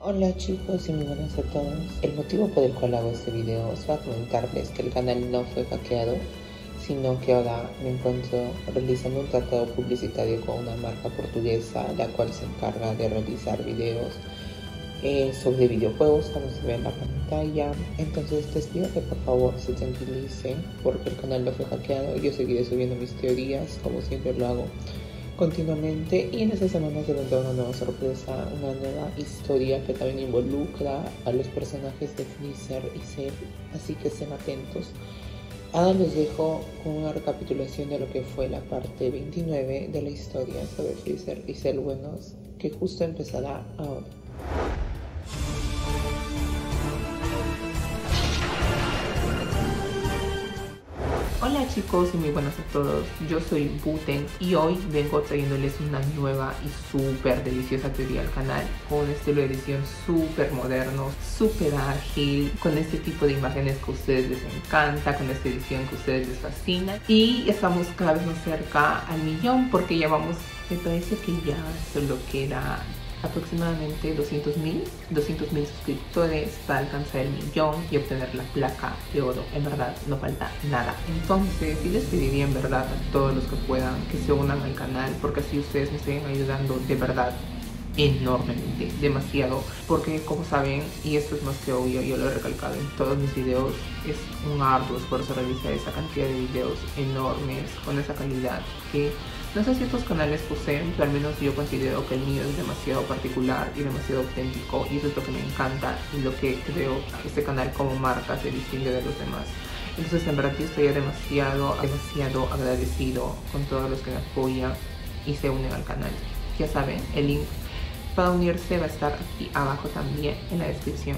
Hola chicos y muy buenas a todos. El motivo por el cual hago este video es para comentarles que el canal no fue hackeado, sino que ahora me encuentro realizando un tratado publicitario con una marca portuguesa, la cual se encarga de realizar videos sobre videojuegos, como se ve en la pantalla. Entonces les pido que por favor se tranquilicen porque el canal no fue hackeado. Yo seguiré subiendo mis teorías como siempre lo hago continuamente, y en esta semana se vendrá una nueva sorpresa, una nueva historia que también involucra a los personajes de Freezer y Cell, así que estén atentos. Ahora los dejo con una recapitulación de lo que fue la parte 29 de la historia sobre Freezer y Cell buenos, que justo empezará ahora. Hola chicos y muy buenas a todos, yo soy Buten y hoy vengo trayéndoles una nueva y súper deliciosa teoría al canal, con un estilo de edición súper moderno, súper ágil, con este tipo de imágenes que a ustedes les encanta, con esta edición que a ustedes les fascina, y estamos cada vez más cerca al millón porque ya vamos, me parece que ya solo queda aproximadamente 200.000 suscriptores para alcanzar el millón y obtener la placa de oro. En verdad no falta nada. Entonces sí les pediría en verdad a todos los que puedan que se unan al canal, porque así ustedes me siguen ayudando de verdad enormemente, demasiado, porque como saben, y esto es más que obvio, yo lo he recalcado en todos mis videos, es un arduo esfuerzo realizar esa cantidad de videos enormes con esa calidad que no sé si otros canales poseen, pero al menos yo considero que el mío es demasiado particular y demasiado auténtico, y eso es lo que me encanta y lo que creo que este canal como marca se distingue de los demás. Entonces en verdad yo estoy demasiado agradecido con todos los que me apoyan y se unen al canal. Ya saben, el link para unirse va a estar aquí abajo también en la descripción.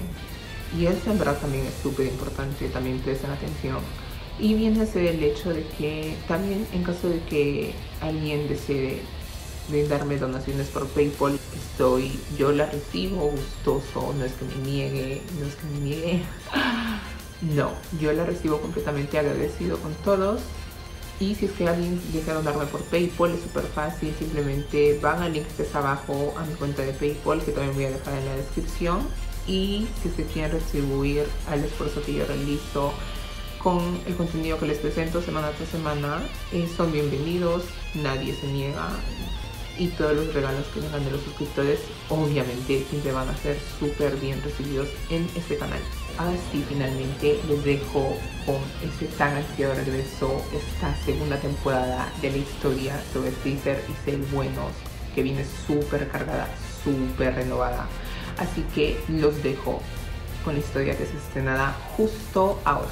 Y esto en verdad también es súper importante, también presten atención. Y viene a ser el hecho de que también en caso de que alguien desee brindarme donaciones por PayPal, yo la recibo gustoso, no es que me niegue, no, yo la recibo completamente agradecido con todos. Y si es que alguien desea donarme por PayPal, es súper fácil, simplemente van al link que está abajo a mi cuenta de PayPal, que también voy a dejar en la descripción. Y si se quieren retribuir al esfuerzo que yo realizo con el contenido que les presento semana tras semana, son bienvenidos, nadie se niega, y todos los regalos que vengan de los suscriptores obviamente siempre van a ser súper bien recibidos en este canal. Ahora sí, finalmente les dejo con este tan ansiado regreso, esta segunda temporada de la historia sobre Freezer y Cell buenos, que viene súper cargada, súper renovada. Así que los dejo con la historia que se estrenará justo ahora.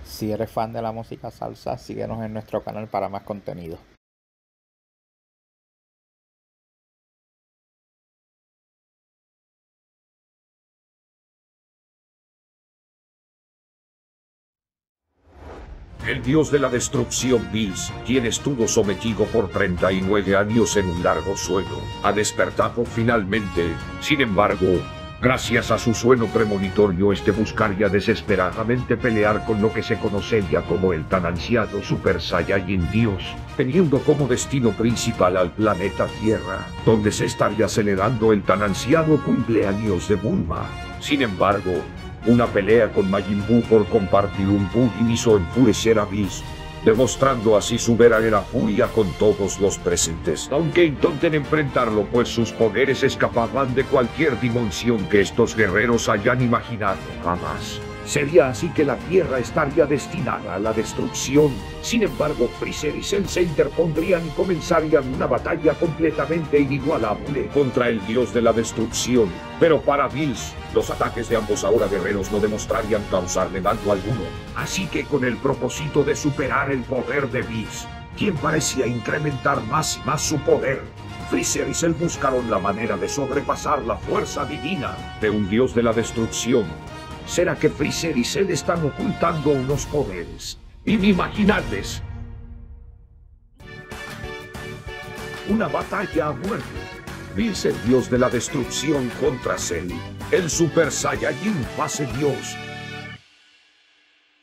Si eres fan de la música salsa, síguenos en nuestro canal para más contenido. El dios de la destrucción Bills, quien estuvo sometido por 39 años en un largo sueño, ha despertado finalmente. Sin embargo, gracias a su sueño premonitorio buscaría desesperadamente pelear con lo que se conocería como el tan ansiado Super Saiyajin Dios, teniendo como destino principal al planeta Tierra, donde se estaría celebrando el tan ansiado cumpleaños de Bulma. Sin embargo, una pelea con Majin Buu por compartir un pudding hizo enfurecer a Bills, demostrando así su verdadera furia con todos los presentes. Aunque intenten enfrentarlo, pues sus poderes escapaban de cualquier dimensión que estos guerreros hayan imaginado jamás. Sería así que la Tierra estaría destinada a la destrucción. Sin embargo, Freezer y Cell se interpondrían y comenzarían una batalla completamente inigualable contra el dios de la destrucción. Pero para Bills, los ataques de ambos ahora guerreros no demostrarían causarle daño alguno. Así que con el propósito de superar el poder de Bills, quien parecía incrementar más y más su poder, Freezer y Cell buscaron la manera de sobrepasar la fuerza divina de un dios de la destrucción. ¿Será que Freezer y Cell están ocultando unos poderes inimaginables? Una batalla a muerte. Bills, el dios de la destrucción, contra Cell, el Super Saiyajin fase Dios.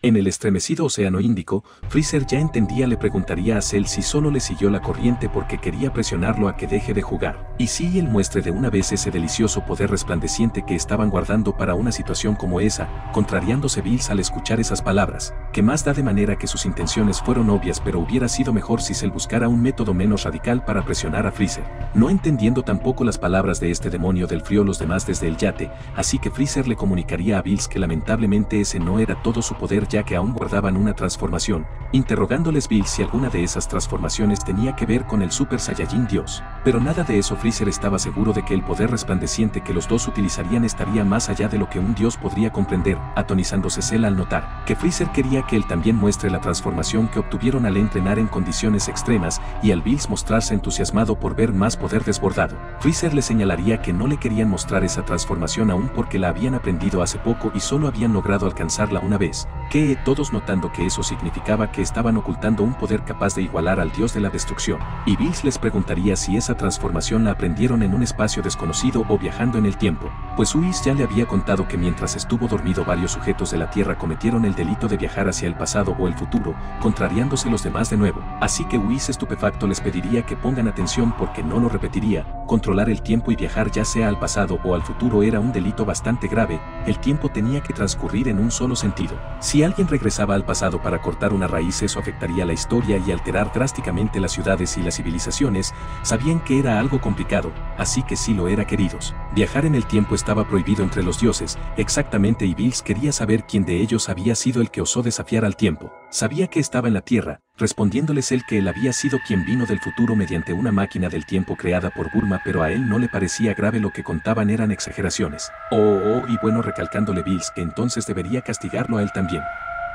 En el estremecido océano Índico, Freezer ya entendía. Le preguntaría a Cell si solo le siguió la corriente porque quería presionarlo a que deje de jugar. Y si él muestre de una vez ese delicioso poder resplandeciente que estaban guardando para una situación como esa, contrariándose Bills al escuchar esas palabras. Que más da, de manera que sus intenciones fueron obvias, pero hubiera sido mejor si Cell buscara un método menos radical para presionar a Freezer. No entendiendo tampoco las palabras de este demonio del frío los demás desde el yate, así que Freezer le comunicaría a Bills que lamentablemente ese no era todo su poder, ya que aún guardaban una transformación, interrogándoles Bills si alguna de esas transformaciones tenía que ver con el Super Saiyajin Dios. Pero nada de eso. Freezer estaba seguro de que el poder resplandeciente que los dos utilizarían estaría más allá de lo que un dios podría comprender, atonizándose Cell al notar que Freezer quería que él también muestre la transformación que obtuvieron al entrenar en condiciones extremas, y al Bills mostrarse entusiasmado por ver más poder desbordado. Freezer le señalaría que no le querían mostrar esa transformación aún porque la habían aprendido hace poco y solo habían logrado alcanzarla una vez, que todos notando que eso significaba que estaban ocultando un poder capaz de igualar al dios de la destrucción. Y Bills les preguntaría si esa transformación la aprendieron en un espacio desconocido o viajando en el tiempo, pues Whis ya le había contado que mientras estuvo dormido varios sujetos de la Tierra cometieron el delito de viajar hacia el pasado o el futuro, contrariándose los demás de nuevo. Así que Whis, estupefacto, les pediría que pongan atención porque no lo repetiría. Controlar el tiempo y viajar ya sea al pasado o al futuro era un delito bastante grave. El tiempo tenía que transcurrir en un solo sentido. Si alguien regresaba al pasado para cortar una raíz, eso afectaría la historia y alterar drásticamente las ciudades y las civilizaciones. Sabían que era algo complicado, así que sí lo era, queridos. Viajar en el tiempo estaba prohibido entre los dioses, exactamente, y Bills quería saber quién de ellos había sido el que osó desafiar al tiempo. Sabía que estaba en la Tierra, respondiéndoles él que él había sido quien vino del futuro mediante una máquina del tiempo creada por Bulma, pero a él no le parecía grave, lo que contaban eran exageraciones. Y bueno, recalcándole Bills que entonces debería castigarlo a él también.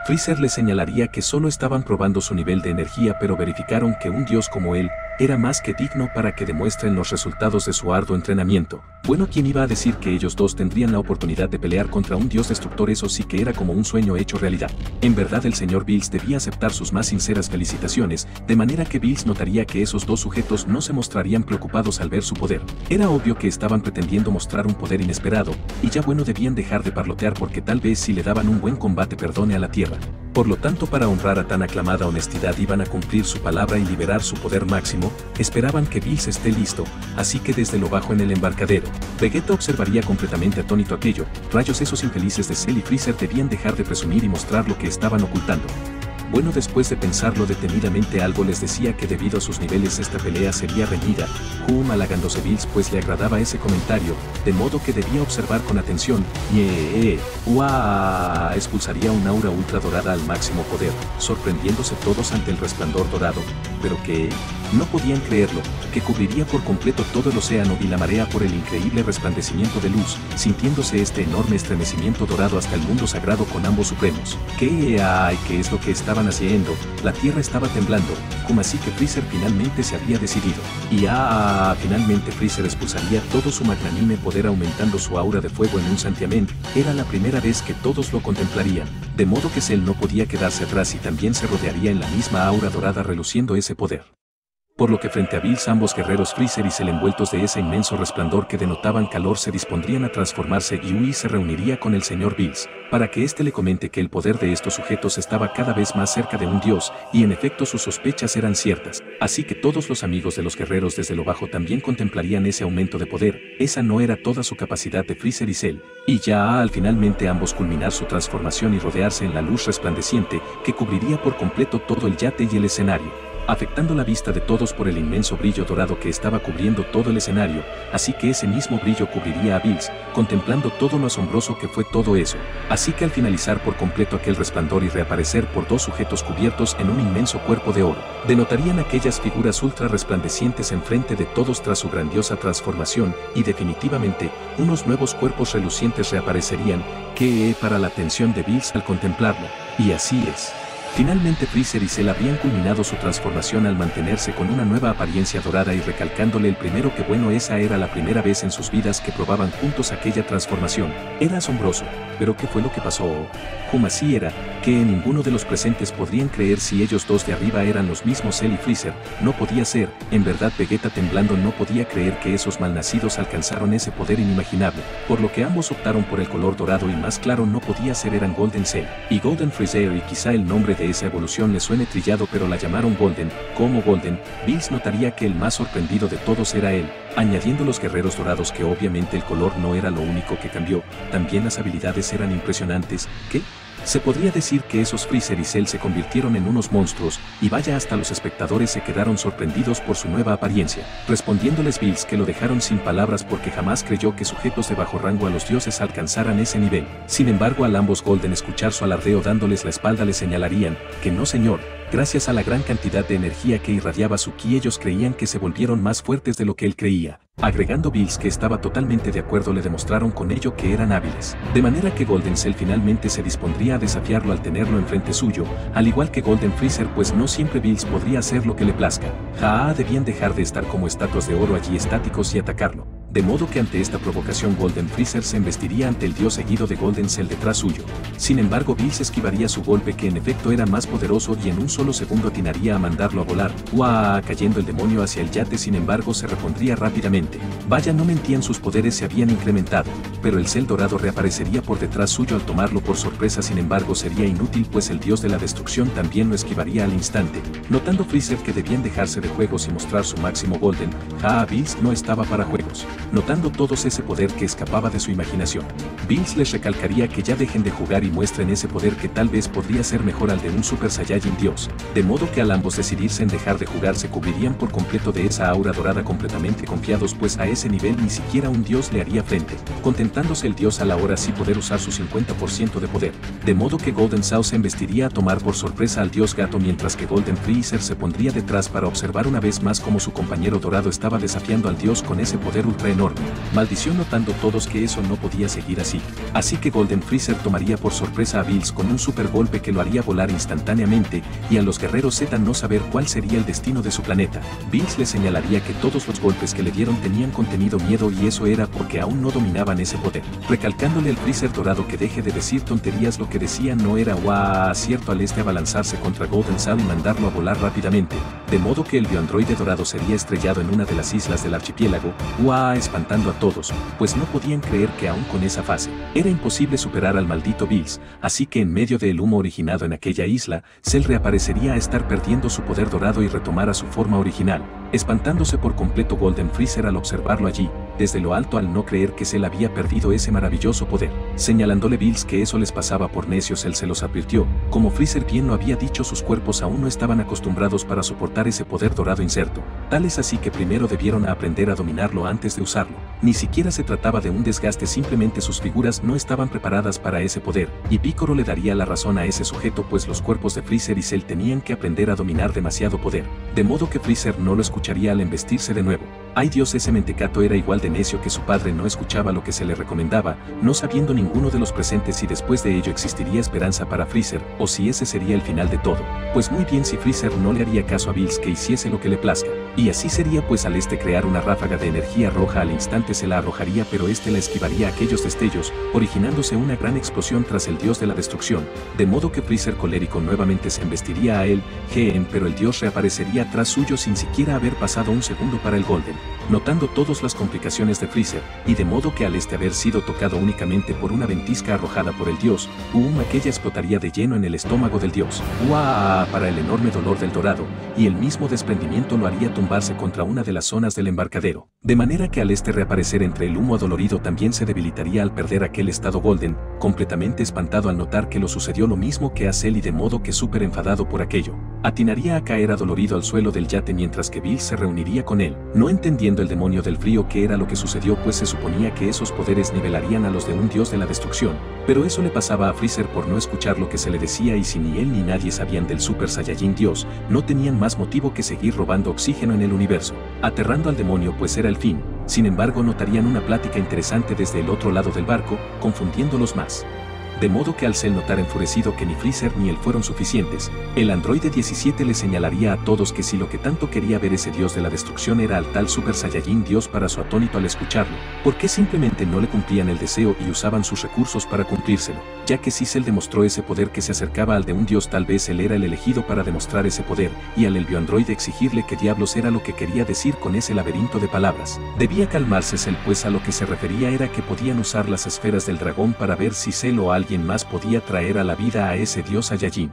Freezer le señalaría que solo estaban probando su nivel de energía, pero verificaron que un dios como él era más que digno para que demuestren los resultados de su arduo entrenamiento. Bueno, ¿quién iba a decir que ellos dos tendrían la oportunidad de pelear contra un dios destructor? Eso sí que era como un sueño hecho realidad. En verdad, el señor Bills debía aceptar sus más sinceras felicitaciones, de manera que Bills notaría que esos dos sujetos no se mostrarían preocupados al ver su poder. Era obvio que estaban pretendiendo mostrar un poder inesperado, y ya bueno, debían dejar de parlotear porque tal vez si le daban un buen combate perdone a la Tierra. Por lo tanto, para honrar a tan aclamada honestidad iban a cumplir su palabra y liberar su poder máximo. Esperaban que Bills esté listo, así que desde lo bajo en el embarcadero, Vegeta observaría completamente atónito aquello. Rayos, esos infelices de Cell y Freezer debían dejar de presumir y mostrar lo que estaban ocultando. Bueno, después de pensarlo detenidamente, algo les decía que debido a sus niveles esta pelea sería reñida, halagándose Bills pues le agradaba ese comentario, de modo que debía observar con atención. Expulsaría un aura ultra dorada al máximo poder, sorprendiéndose todos ante el resplandor dorado, pero que no podían creerlo, que cubriría por completo todo el océano y la marea por el increíble resplandecimiento de luz, sintiéndose este enorme estremecimiento dorado hasta el mundo sagrado con ambos supremos. ¿Qué es lo que estaban haciendo? La Tierra estaba temblando, como así que Freezer finalmente se había decidido. Y finalmente Freezer expulsaría todo su magnánime poder aumentando su aura de fuego en un santiamén. Era la primera vez que todos lo contemplarían, de modo que Cell no podía quedarse atrás y también se rodearía en la misma aura dorada reluciendo ese poder. Por lo que frente a Bills, ambos guerreros Freezer y Cell, envueltos de ese inmenso resplandor que denotaban calor, se dispondrían a transformarse, y Whis se reuniría con el señor Bills para que éste le comente que el poder de estos sujetos estaba cada vez más cerca de un dios, y en efecto sus sospechas eran ciertas. Así que todos los amigos de los guerreros desde lo bajo también contemplarían ese aumento de poder. Esa no era toda su capacidad de Freezer y Cell, y ya al finalmente ambos culminar su transformación y rodearse en la luz resplandeciente que cubriría por completo todo el yate y el escenario, afectando la vista de todos por el inmenso brillo dorado que estaba cubriendo todo el escenario, así que ese mismo brillo cubriría a Bills, contemplando todo lo asombroso que fue todo eso. Así que al finalizar por completo aquel resplandor y reaparecer por dos sujetos cubiertos en un inmenso cuerpo de oro, denotarían aquellas figuras ultra resplandecientes enfrente de todos tras su grandiosa transformación, y definitivamente unos nuevos cuerpos relucientes reaparecerían, que para la atención de Bills al contemplarlo. Y así es. Finalmente Freezer y Cell habían culminado su transformación al mantenerse con una nueva apariencia dorada y recalcándole el primero que bueno, esa era la primera vez en sus vidas que probaban juntos aquella transformación. Era asombroso, pero ¿qué fue lo que pasó? Así era, que ninguno de los presentes podrían creer si ellos dos de arriba eran los mismos Cell y Freezer. No podía ser, en verdad Vegeta temblando no podía creer que esos malnacidos alcanzaron ese poder inimaginable, por lo que ambos optaron por el color dorado y más claro no podía ser, eran Golden Cell y Golden Freezer, y quizá el nombre de esa evolución le suene trillado pero la llamaron Golden. Como Golden, Bills notaría que el más sorprendido de todos era él, añadiendo los guerreros dorados que obviamente el color no era lo único que cambió, también las habilidades eran impresionantes. ¿Qué? Se podría decir que esos Freezer y Cell se convirtieron en unos monstruos, y vaya, hasta los espectadores se quedaron sorprendidos por su nueva apariencia, respondiéndoles Bills que lo dejaron sin palabras porque jamás creyó que sujetos de bajo rango a los dioses alcanzaran ese nivel. Sin embargo, al ambos Golden escuchar su alardeo dándoles la espalda le señalarían que no señor. Gracias a la gran cantidad de energía que irradiaba su ki ellos creían que se volvieron más fuertes de lo que él creía. Agregando Bills que estaba totalmente de acuerdo, le demostraron con ello que eran hábiles. De manera que Golden Cell finalmente se dispondría a desafiarlo al tenerlo enfrente suyo, al igual que Golden Freezer, pues no siempre Bills podría hacer lo que le plazca. Debían dejar de estar como estatuas de oro allí estáticos y atacarlo. De modo que ante esta provocación Golden Freezer se embestiría ante el dios seguido de Golden Cell detrás suyo. Sin embargo, Bills esquivaría su golpe que en efecto era más poderoso y en un solo segundo atinaría a mandarlo a volar. Cayendo el demonio hacia el yate, sin embargo se repondría rápidamente. Vaya, no mentían, sus poderes se habían incrementado, pero el Cell dorado reaparecería por detrás suyo al tomarlo por sorpresa. Sin embargo sería inútil pues el dios de la destrucción también lo esquivaría al instante. Notando Freezer que debían dejarse de juegos y mostrar su máximo Golden, Bills no estaba para juegos. Notando todos ese poder que escapaba de su imaginación, Bills les recalcaría que ya dejen de jugar y muestren ese poder que tal vez podría ser mejor al de un Super Saiyajin Dios. De modo que al ambos decidirse en dejar de jugar se cubrirían por completo de esa aura dorada completamente confiados, pues a ese nivel ni siquiera un dios le haría frente, contentándose el dios al ahora sí poder usar su 50% de poder. De modo que Golden Sao se embestiría a tomar por sorpresa al dios gato, mientras que Golden Freezer se pondría detrás para observar una vez más cómo su compañero dorado estaba desafiando al dios con ese poder ultra enorme. Maldición, notando todos que eso no podía seguir así. Así que Golden Freezer tomaría por sorpresa a Bills con un super golpe que lo haría volar instantáneamente, y a los guerreros Z no saber cuál sería el destino de su planeta. Bills le señalaría que todos los golpes que le dieron tenían contenido miedo, y eso era porque aún no dominaban ese poder. Recalcándole al Freezer dorado que deje de decir tonterías, lo que decía no era cierto al abalanzarse contra Golden Sao y mandarlo a volar rápidamente, de modo que el bioandroide dorado sería estrellado en una de las islas del archipiélago, espantando a todos, pues no podían creer que aún con esa fase, era imposible superar al maldito Bills. Así que en medio del humo originado en aquella isla, Cell reaparecería a estar perdiendo su poder dorado y retomara su forma original, espantándose por completo Golden Freezer al observarlo allí, desde lo alto, al no creer que Cell había perdido ese maravilloso poder. Señalándole Bills que eso les pasaba por necios, él se los advirtió, como Freezer bien lo había dicho, sus cuerpos aún no estaban acostumbrados para soportar ese poder dorado inserto, tal es así que primero debieron aprender a dominarlo antes de usarlo. Ni siquiera se trataba de un desgaste, simplemente sus figuras no estaban preparadas para ese poder, y Piccolo le daría la razón a ese sujeto, pues los cuerpos de Freezer y Cell tenían que aprender a dominar demasiado poder, de modo que Freezer no lo escucharía al embestirse de nuevo. Ay Dios, ese mentecato era igual de necio que su padre, no escuchaba lo que se le recomendaba, no sabiendo ninguno de los presentes si después de ello existiría esperanza para Freezer, o si ese sería el final de todo. Pues muy bien, si Freezer no le haría caso a Bills que hiciese lo que le plazca, y así sería, pues al crear una ráfaga de energía roja al instante se la arrojaría, pero la esquivaría aquellos destellos, originándose una gran explosión tras el dios de la destrucción, de modo que Freezer colérico nuevamente se embestiría a él, pero el dios reaparecería tras suyo sin siquiera haber pasado un segundo para el Golden. Notando todas las complicaciones de Freezer, y de modo que al haber sido tocado únicamente por una ventisca arrojada por el dios, aquella explotaría de lleno en el estómago del dios, para el enorme dolor del dorado, y el mismo desprendimiento lo haría tumbarse contra una de las zonas del embarcadero, de manera que al reaparecer entre el humo adolorido también se debilitaría al perder aquel estado Golden, completamente espantado al notar que lo sucedió lo mismo que a Cell, y de modo que súper enfadado por aquello, atinaría a caer adolorido al suelo del yate, mientras que Bills se reuniría con él, no entendiendo el demonio del frío qué era lo que sucedió, pues se suponía que esos poderes nivelarían a los de un dios de la destrucción, pero eso le pasaba a Freezer por no escuchar lo que se le decía, y si ni él ni nadie sabían del Super Saiyajin Dios, no tenían más motivo que seguir robando oxígeno en el universo, aterrando al demonio, pues era el fin. Sin embargo, notarían una plática interesante desde el otro lado del barco, confundiéndolos más. de modo que al Cell notar enfurecido que ni Freezer ni él fueron suficientes, el androide 17 le señalaría a todos que si lo que tanto quería ver ese dios de la destrucción era al tal Super Saiyajin Dios. Para su atónito al escucharlo, ¿por qué simplemente no le cumplían el deseo y usaban sus recursos para cumplírselo? Ya que si Cell demostró ese poder que se acercaba al de un dios, tal vez él era el elegido para demostrar ese poder, y al el bioandroide exigirle qué diablos era lo que quería decir con ese laberinto de palabras. Debía calmarse Cell, pues a lo que se refería era que podían usar las esferas del dragón para ver si Cell o alguien más podía traer a la vida a ese dios Saiyajin.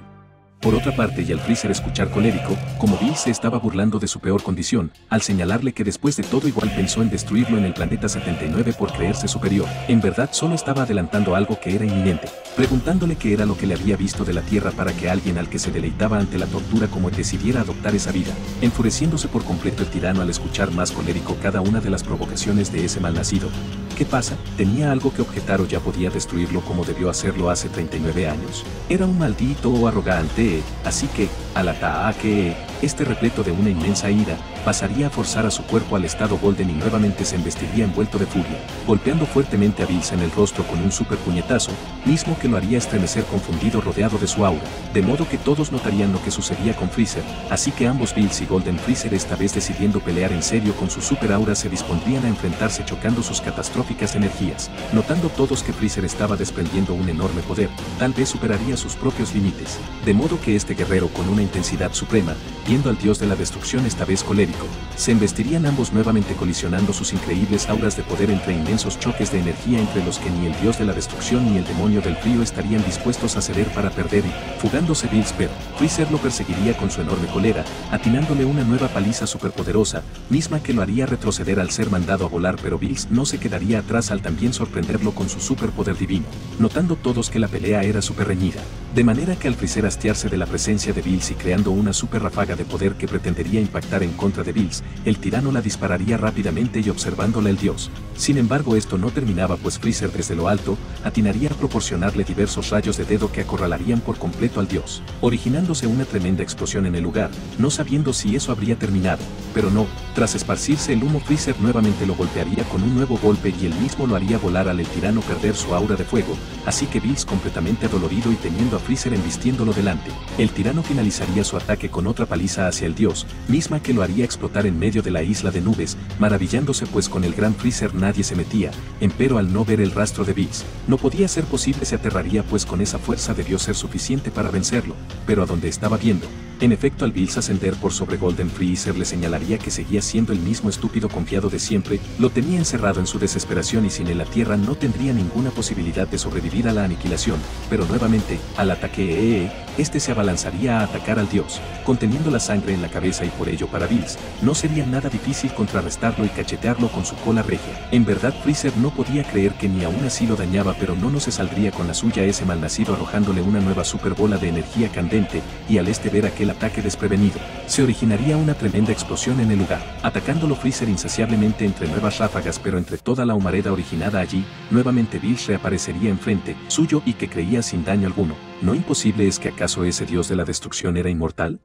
Por otra parte, y al Freezer escuchar colérico, como Bill se estaba burlando de su peor condición, al señalarle que después de todo igual pensó en destruirlo en el planeta 79 por creerse superior, en verdad solo estaba adelantando algo que era inminente, preguntándole qué era lo que le había visto de la Tierra para que alguien al que se deleitaba ante la tortura como él decidiera adoptar esa vida. Enfureciéndose por completo el tirano al escuchar más colérico cada una de las provocaciones de ese malnacido. ¿Qué pasa? ¿Tenía algo que objetar o ya podía destruirlo como debió hacerlo hace 39 años? Era un maldito o arrogante, así que, al ataque, este repleto de una inmensa ira, pasaría a forzar a su cuerpo al estado Golden y nuevamente se embestiría envuelto de furia, golpeando fuertemente a Bills en el rostro con un super puñetazo, mismo que lo haría estremecer confundido rodeado de su aura, de modo que todos notarían lo que sucedía con Freezer, así que ambos Bills y Golden Freezer, esta vez decidiendo pelear en serio con su super aura, se dispondrían a enfrentarse chocando sus catastróficas energías, notando todos que Freezer estaba desprendiendo un enorme poder, tal vez superaría sus propios límites, de modo que este guerrero con una intensidad suprema, viendo al dios de la destrucción esta vez colérico, se embestirían ambos nuevamente colisionando sus increíbles auras de poder entre inmensos choques de energía entre los que ni el dios de la destrucción ni el demonio del frío estarían dispuestos a ceder para perder y, fugándose Bills, pero Freezer lo perseguiría con su enorme cólera, atinándole una nueva paliza superpoderosa, misma que lo haría retroceder al ser mandado a volar, pero Bills no se quedaría atrás al también sorprenderlo con su superpoder divino, notando todos que la pelea era súper reñida, de manera que al Freezer hastiarse de la presencia de Bills y creando una super ráfaga de poder que pretendería impactar en contra de Bills, el tirano la dispararía rápidamente y observándola el dios. Sin embargo, esto no terminaba, pues Freezer desde lo alto atinaría a proporcionarle diversos rayos de dedo que acorralarían por completo al dios, originándose una tremenda explosión en el lugar, no sabiendo si eso habría terminado, pero no, tras esparcirse el humo, Freezer nuevamente lo golpearía con un nuevo golpe y él mismo lo haría volar al el tirano perder su aura de fuego, así que Bills, completamente adolorido y teniendo a Freezer embistiéndolo delante, el tirano finalizaría su ataque con otra paliza hacia el dios, misma que lo haría explotar en medio de la isla de nubes, maravillándose pues con el gran Freezer nadie se metía, empero al no ver el rastro de Bills, no podía ser posible, se aterraría pues con esa fuerza debió ser suficiente para vencerlo, pero a donde estaba viendo, en efecto al Bills ascender por sobre Golden Freezer le señalaría que seguía siendo el mismo estúpido confiado de siempre, lo tenía encerrado en su desesperación y sin él la Tierra no tendría ninguna posibilidad de sobrevivir a la aniquilación, pero nuevamente, al ataque este se abalanzaría a atacar al dios, conteniendo la sangre en la cabeza y por ello para Bills, no sería nada difícil contrarrestarlo y cachetearlo con su cola regia. En verdad Freezer no podía creer que ni aún así lo dañaba, pero no se saldría con la suya ese malnacido arrojándole una nueva super bola de energía candente, y al ver aquel ataque desprevenido, se originaría una tremenda explosión en el lugar, atacándolo Freezer insaciablemente entre nuevas ráfagas, pero entre toda la humareda originada allí, nuevamente Bills reaparecería enfrente suyo y que creía sin daño alguno. ¿No imposible es que acaso ese dios de la destrucción era inmortal?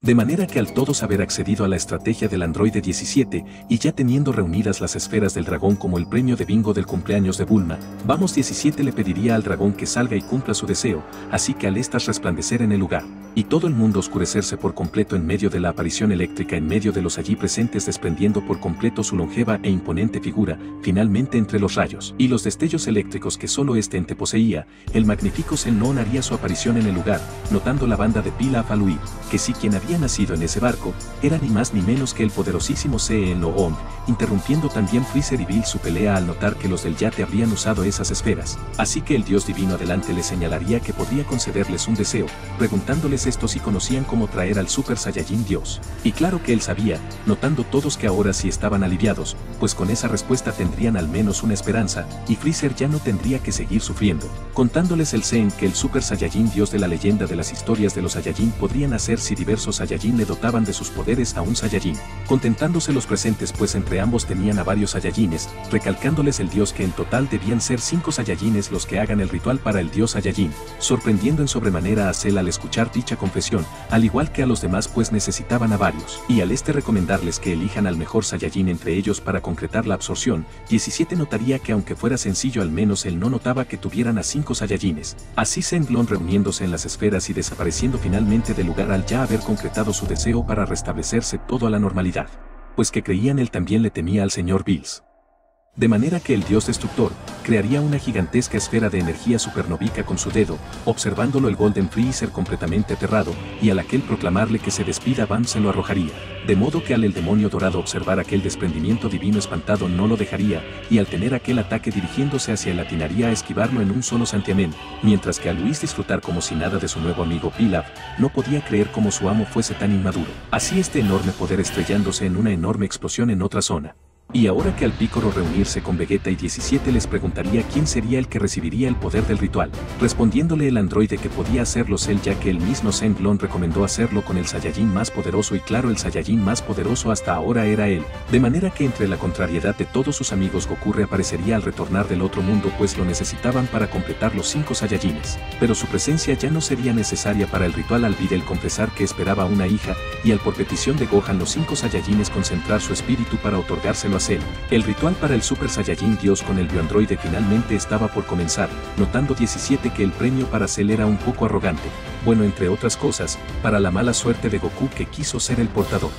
De manera que al todos haber accedido a la estrategia del androide 17, y ya teniendo reunidas las esferas del dragón como el premio de bingo del cumpleaños de Bulma, Vamos 17 le pediría al dragón que salga y cumpla su deseo, así que al estas resplandecer en el lugar, y todo el mundo oscurecerse por completo en medio de la aparición eléctrica en medio de los allí presentes desprendiendo por completo su longeva e imponente figura, finalmente entre los rayos y los destellos eléctricos que solo este ente poseía, el magnífico Zenon haría su aparición en el lugar, notando la banda de Pilaf al huir, que si quien había nacido en ese barco, era ni más ni menos que el poderosísimo Zenon, interrumpiendo también Freezer y Bills su pelea al notar que los del yate habrían usado esas esferas, así que el dios divino adelante les señalaría que podría concederles un deseo, preguntándoles esto si conocían cómo traer al Super Saiyajin Dios, y claro que él sabía, notando todos que ahora sí estaban aliviados, pues con esa respuesta tendrían al menos una esperanza, y Freezer ya no tendría que seguir sufriendo, contándoles el Zen que el Super Saiyajin Dios de la leyenda de las historias de los Saiyajin podrían hacer si diversos Saiyajin le dotaban de sus poderes a un Saiyajin, contentándose los presentes pues entre ambos tenían a varios Saiyajines, recalcándoles el dios que en total debían ser 5 Saiyajines los que hagan el ritual para el dios Saiyajin, sorprendiendo en sobremanera a Cell al escuchar dicha dicha confesión, al igual que a los demás pues necesitaban a varios, y al recomendarles que elijan al mejor Saiyajin entre ellos para concretar la absorción, 17 notaría que aunque fuera sencillo al menos él no notaba que tuvieran a 5 Saiyajines. Así Shenlong reuniéndose en las esferas y desapareciendo finalmente del lugar al ya haber concretado su deseo para restablecerse todo a la normalidad. Pues que creían él también le temía al señor Bills. De manera que el dios destructor crearía una gigantesca esfera de energía supernovica con su dedo, observándolo el Golden Freezer completamente aterrado, y al aquel proclamarle que se despida Bam se lo arrojaría. De modo que al el demonio dorado observar aquel desprendimiento divino espantado no lo dejaría, y al tener aquel ataque dirigiéndose hacia él atinaría a esquivarlo en un solo santiamén, mientras que a Luis disfrutar como si nada de su nuevo amigo Pilaf, no podía creer cómo su amo fuese tan inmaduro. Así este enorme poder estrellándose en una enorme explosión en otra zona. Y ahora que al Pícoro reunirse con Vegeta y 17 les preguntaría quién sería el que recibiría el poder del ritual, respondiéndole el androide que podía hacerlo Cell ya que el mismo Shenlong recomendó hacerlo con el Saiyajin más poderoso y claro el Saiyajin más poderoso hasta ahora era él, de manera que entre la contrariedad de todos sus amigos Goku reaparecería al retornar del otro mundo pues lo necesitaban para completar los 5 Saiyajines, pero su presencia ya no sería necesaria para el ritual al Videl confesar que esperaba una hija y al por petición de Gohan los 5 Saiyajines concentrar su espíritu para otorgárselo a Cell. El ritual para el Super Saiyajin Dios con el bioandroide finalmente estaba por comenzar, notando 17 que el premio para Cell era un poco arrogante, bueno entre otras cosas, para la mala suerte de Goku que quiso ser el portador.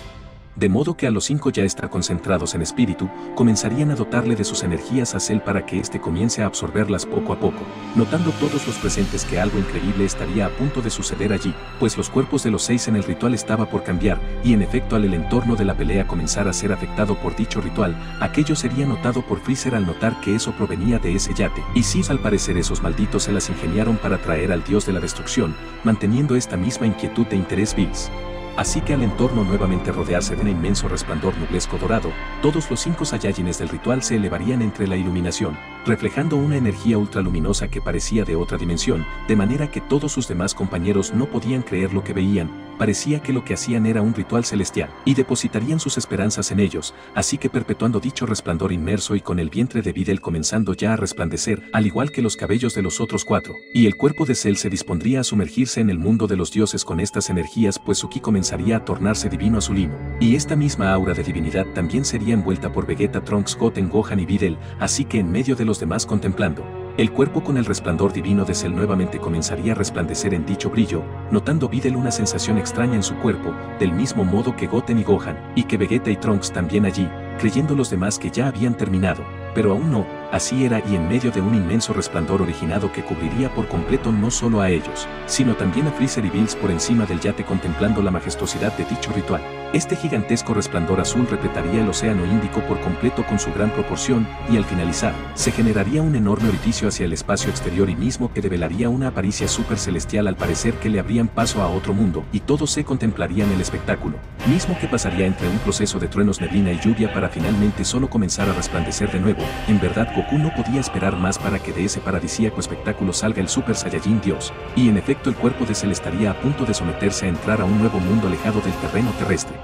De modo que a los 5 ya estar concentrados en espíritu, comenzarían a dotarle de sus energías a Cell para que éste comience a absorberlas poco a poco, notando todos los presentes que algo increíble estaría a punto de suceder allí, pues los cuerpos de los 6 en el ritual estaba por cambiar, y en efecto al el entorno de la pelea comenzar a ser afectado por dicho ritual, aquello sería notado por Freezer al notar que eso provenía de ese yate, y sí al parecer esos malditos se las ingeniaron para traer al dios de la destrucción, manteniendo esta misma inquietud de interés Bills. Así que al entorno nuevamente rodearse de un inmenso resplandor nublesco dorado, todos los 5 Saiyajines del ritual se elevarían entre la iluminación, reflejando una energía ultraluminosa que parecía de otra dimensión, de manera que todos sus demás compañeros no podían creer lo que veían, parecía que lo que hacían era un ritual celestial, y depositarían sus esperanzas en ellos, así que perpetuando dicho resplandor inmerso y con el vientre de Videl comenzando ya a resplandecer, al igual que los cabellos de los otros 4, y el cuerpo de Cell se dispondría a sumergirse en el mundo de los dioses con estas energías pues su ki comenzaría a tornarse divino a su lino, y esta misma aura de divinidad también sería envuelta por Vegeta, Trunks, Goten, Gohan y Videl, así que en medio de los demás contemplando, el cuerpo con el resplandor divino de Cell nuevamente comenzaría a resplandecer en dicho brillo, notando Videl una sensación extraña en su cuerpo, del mismo modo que Goten y Gohan, y que Vegeta y Trunks también allí, creyendo los demás que ya habían terminado, pero aún no, así era y en medio de un inmenso resplandor originado que cubriría por completo no solo a ellos, sino también a Freezer y Bills por encima del yate contemplando la majestuosidad de dicho ritual. Este gigantesco resplandor azul repletaría el océano Índico por completo con su gran proporción, y al finalizar, se generaría un enorme orificio hacia el espacio exterior y mismo que develaría una aparicia super celestial al parecer que le abrían paso a otro mundo, y todos se contemplarían el espectáculo, mismo que pasaría entre un proceso de truenos, neblina y lluvia para finalmente solo comenzar a resplandecer de nuevo. En verdad Goku no podía esperar más para que de ese paradisíaco espectáculo salga el Super Saiyajin Dios, y en efecto el cuerpo de Cell estaría a punto de someterse a entrar a un nuevo mundo alejado del terreno terrestre.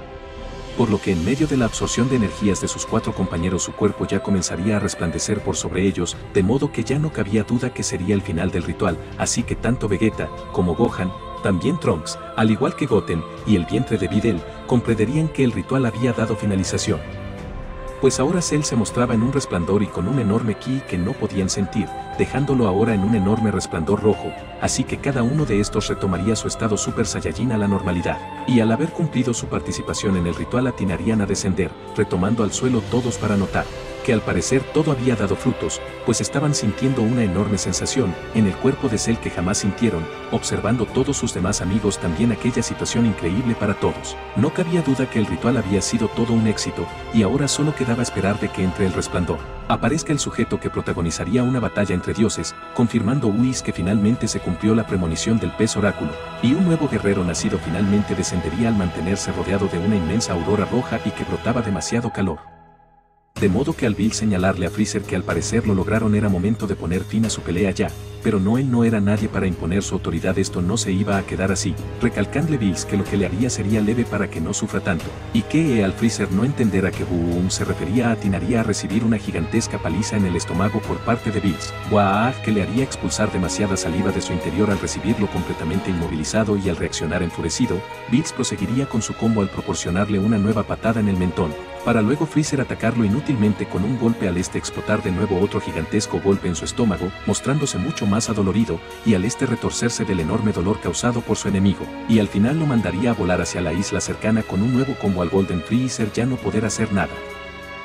Por lo que en medio de la absorción de energías de sus 4 compañeros su cuerpo ya comenzaría a resplandecer por sobre ellos, de modo que ya no cabía duda que sería el final del ritual, así que tanto Vegeta, como Gohan, también Trunks, al igual que Goten, y el vientre de Videl, comprenderían que el ritual había dado finalización. Pues ahora Cell se mostraba en un resplandor y con un enorme ki que no podían sentir, dejándolo ahora en un enorme resplandor rojo, así que cada uno de estos retomaría su estado Super Saiyajin a la normalidad, y al haber cumplido su participación en el ritual atinarían a descender, retomando al suelo todos para notar que al parecer todo había dado frutos, pues estaban sintiendo una enorme sensación en el cuerpo de Cell que jamás sintieron, observando todos sus demás amigos también aquella situación increíble para todos. No cabía duda que el ritual había sido todo un éxito, y ahora solo quedaba esperar de que entre el resplandor aparezca el sujeto que protagonizaría una batalla entre dioses, confirmando Whis que finalmente se cumplió la premonición del pez oráculo, y un nuevo guerrero nacido finalmente descendería al mantenerse rodeado de una inmensa aurora roja y que brotaba demasiado calor. De modo que al Bill señalarle a Freezer que al parecer lo lograron era momento de poner fin a su pelea ya, pero él no era nadie para imponer su autoridad. Esto no se iba a quedar así, recalcándole Bills que lo que le haría sería leve para que no sufra tanto, y que al Freezer no entenderá que Boom se refería atinaría a recibir una gigantesca paliza en el estómago por parte de Bills, que le haría expulsar demasiada saliva de su interior al recibirlo completamente inmovilizado, y al reaccionar enfurecido, Bills proseguiría con su combo al proporcionarle una nueva patada en el mentón, para luego Freezer atacarlo inútilmente con un golpe al explotar de nuevo otro gigantesco golpe en su estómago, mostrándose mucho más adolorido, y al retorcerse del enorme dolor causado por su enemigo, y al final lo mandaría a volar hacia la isla cercana con un nuevo combo al Golden Freezer ya no poder hacer nada.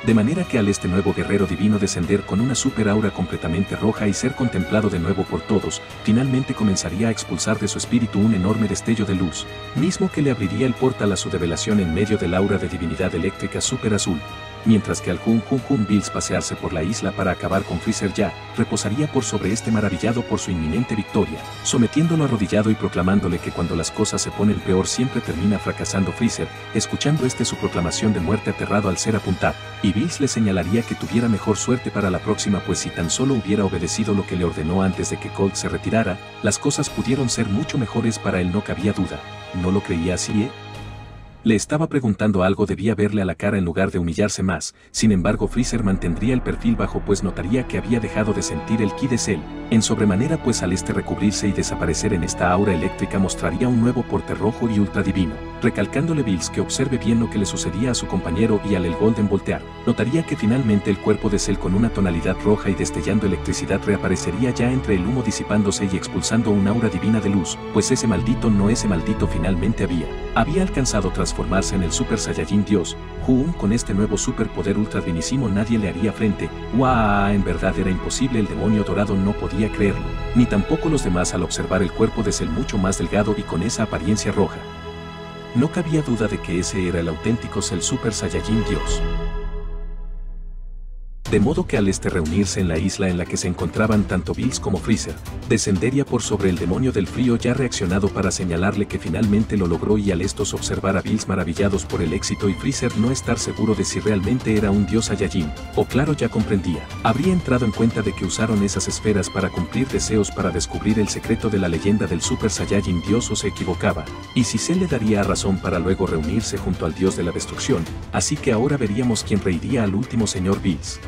De manera que al nuevo guerrero divino descender con una super aura completamente roja y ser contemplado de nuevo por todos, finalmente comenzaría a expulsar de su espíritu un enorme destello de luz, mismo que le abriría el portal a su develación en medio del aura de divinidad eléctrica super azul. Mientras que al Bills pasearse por la isla para acabar con Freezer ya, reposaría por sobre maravillado por su inminente victoria, sometiéndolo arrodillado y proclamándole que cuando las cosas se ponen peor siempre termina fracasando Freezer, escuchando su proclamación de muerte aterrado al ser apuntado, y Bills le señalaría que tuviera mejor suerte para la próxima, pues si tan solo hubiera obedecido lo que le ordenó antes de que Colt se retirara, las cosas pudieron ser mucho mejores para él, no cabía duda. ¿No lo creía así, Le estaba preguntando algo, debía verle a la cara en lugar de humillarse más. Sin embargo, Freezer mantendría el perfil bajo, pues notaría que había dejado de sentir el ki de Cell en sobremanera, pues al recubrirse y desaparecer en esta aura eléctrica mostraría un nuevo porte rojo y ultra divino, recalcándole Bills que observe bien lo que le sucedía a su compañero, y al el Golden voltear, notaría que finalmente el cuerpo de Cell con una tonalidad roja y destellando electricidad reaparecería ya entre el humo, disipándose y expulsando un aura divina de luz, pues ese maldito finalmente había alcanzado transformarse en el Super Saiyajin Dios. Con este nuevo superpoder ultra divinísimo nadie le haría frente. En verdad era imposible, el demonio dorado no podía creerlo, ni tampoco los demás al observar el cuerpo de Cell mucho más delgado y con esa apariencia roja. No cabía duda de que ese era el auténtico Cell Super Saiyajin Dios. De modo que al reunirse en la isla en la que se encontraban tanto Bills como Freezer, descendería por sobre el demonio del frío ya reaccionado para señalarle que finalmente lo logró, y al estos observar a Bills maravillados por el éxito y Freezer no estar seguro de si realmente era un dios Saiyajin, o claro ya comprendía, habría entrado en cuenta de que usaron esas esferas para cumplir deseos para descubrir el secreto de la leyenda del Super Saiyajin Dios, o se equivocaba, y si se le daría a razón para luego reunirse junto al dios de la destrucción, así que ahora veríamos quién reiría al último señor Bills.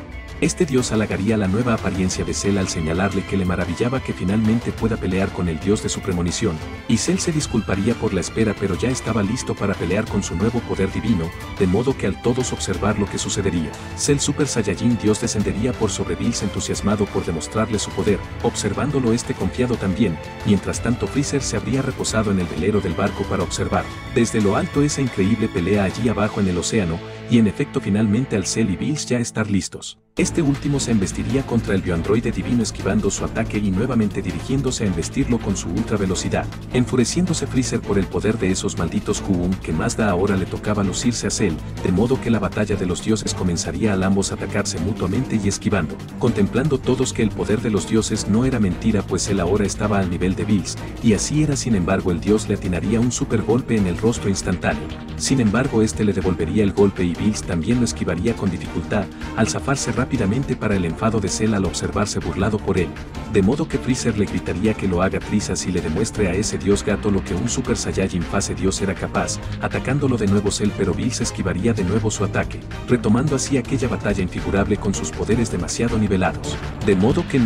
Este dios halagaría la nueva apariencia de Cell al señalarle que le maravillaba que finalmente pueda pelear con el dios de su premonición, y Cell se disculparía por la espera, pero ya estaba listo para pelear con su nuevo poder divino, de modo que al todos observar lo que sucedería, Cell Super Saiyajin Dios descendería por sobre Bills entusiasmado por demostrarle su poder, observándolo confiado también. Mientras tanto Freezer se habría reposado en el velero del barco para observar desde lo alto esa increíble pelea allí abajo en el océano, y en efecto finalmente al Cell y Bills ya estar listos, este último se embestiría contra el bioandroide divino esquivando su ataque y nuevamente dirigiéndose a embestirlo con su ultra velocidad, enfureciéndose Freezer por el poder de esos malditos que más da ahora le tocaba lucirse a Cell, de modo que la batalla de los dioses comenzaría al ambos atacarse mutuamente y esquivando, contemplando todos que el poder de los dioses no era mentira, pues él ahora estaba al nivel de Bills, y así era. Sin embargo el dios le atinaría un super golpe en el rostro instantáneo, sin embargo le devolvería el golpe y Bills también lo esquivaría con dificultad, al zafarse rápidamente para el enfado de Cell al observarse burlado por él, de modo que Freezer le gritaría que lo haga trizas y le demuestre a ese dios gato lo que un Super Saiyajin fase dios era capaz, atacándolo de nuevo Cell, pero Bills esquivaría de nuevo su ataque, retomando así aquella batalla infigurable con sus poderes demasiado nivelados, de modo que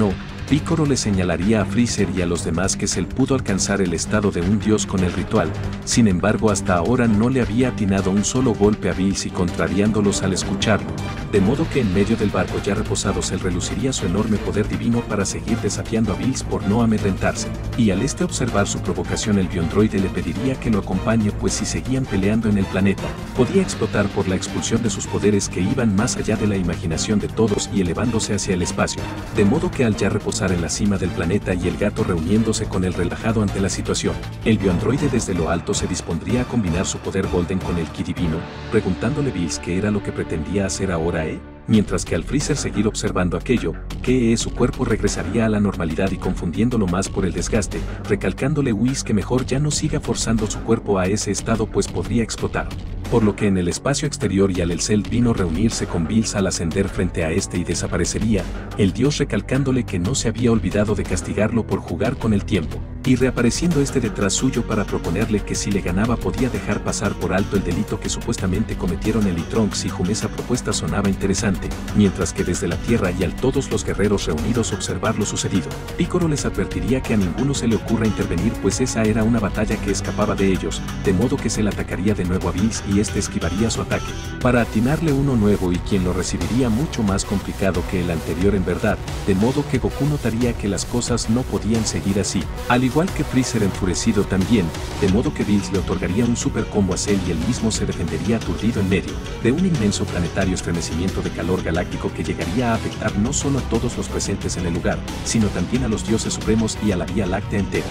Piccolo le señalaría a Freezer y a los demás que Cell pudo alcanzar el estado de un dios con el ritual. Sin embargo, hasta ahora no le había atinado un solo golpe a Bills y contrariándolos al escucharlo, de modo que en medio del barco ya reposado Cell reluciría su enorme poder divino para seguir desafiando a Bills por no amedrentarse, y al observar su provocación el biondroide le pediría que lo acompañe, pues si seguían peleando en el planeta, podía explotar por la expulsión de sus poderes que iban más allá de la imaginación de todos y elevándose hacia el espacio, de modo que al ya reposar en la cima del planeta y el gato reuniéndose con él relajado ante la situación, el bioandroide desde lo alto se dispondría a combinar su poder Golden con el ki divino, preguntándole Bills qué era lo que pretendía hacer ahora, mientras que al Freezer seguir observando aquello, que su cuerpo regresaría a la normalidad y confundiéndolo más por el desgaste, recalcándole que mejor ya no siga forzando su cuerpo a ese estado, pues podría explotar. por lo que en el espacio exterior Yalel-Cel vino a reunirse con Bills al ascender frente a este y desaparecería, el dios recalcándole que no se había olvidado de castigarlo por jugar con el tiempo, y reapareciendo este detrás suyo para proponerle que si le ganaba podía dejar pasar por alto el delito que supuestamente cometieron el y Trunks y Hum. Esa propuesta sonaba interesante, mientras que desde la Tierra y al todos los guerreros reunidos observar lo sucedido, Piccolo les advertiría que a ninguno se le ocurra intervenir pues esa era una batalla que escapaba de ellos, de modo que se le atacaría de nuevo a Bills y este esquivaría su ataque, para atinarle uno nuevo y quien lo recibiría mucho más complicado que el anterior en verdad, de modo que Goku notaría que las cosas no podían seguir así, al igual que Freezer enfurecido también, de modo que Bills le otorgaría un super combo a Cell y él mismo se defendería aturdido en medio de un inmenso planetario estremecimiento de calor galáctico que llegaría a afectar no solo a todos los presentes en el lugar, sino también a los dioses supremos y a la Vía Láctea entera.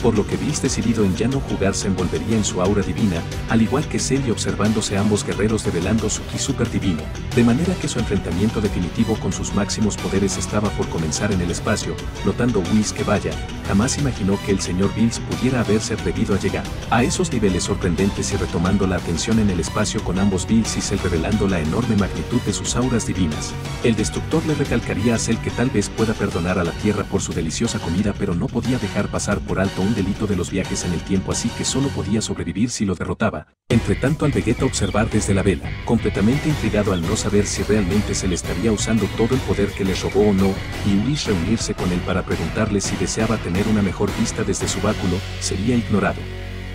Por lo que Bills decidido en ya no jugar se envolvería en su aura divina, al igual que Cell y observándose ambos guerreros develando su ki super divino, de manera que su enfrentamiento definitivo con sus máximos poderes estaba por comenzar en el espacio, notando Whis que vaya, jamás imaginó que el señor Bills pudiera haberse atrevido a llegar a esos niveles sorprendentes y retomando la atención en el espacio con ambos Bills y Cell revelando la enorme magnitud de sus auras divinas. El destructor le recalcaría a Cell que tal vez pueda perdonar a la Tierra por su deliciosa comida pero no podía dejar pasar por alto un delito de los viajes en el tiempo así que solo podía sobrevivir si lo derrotaba. Entre tanto al Vegeta observar desde la vela, completamente intrigado al no saber si realmente se le estaría usando todo el poder que le robó o no, y Whis reunirse con él para preguntarle si deseaba tener una mejor vista desde su báculo, sería ignorado.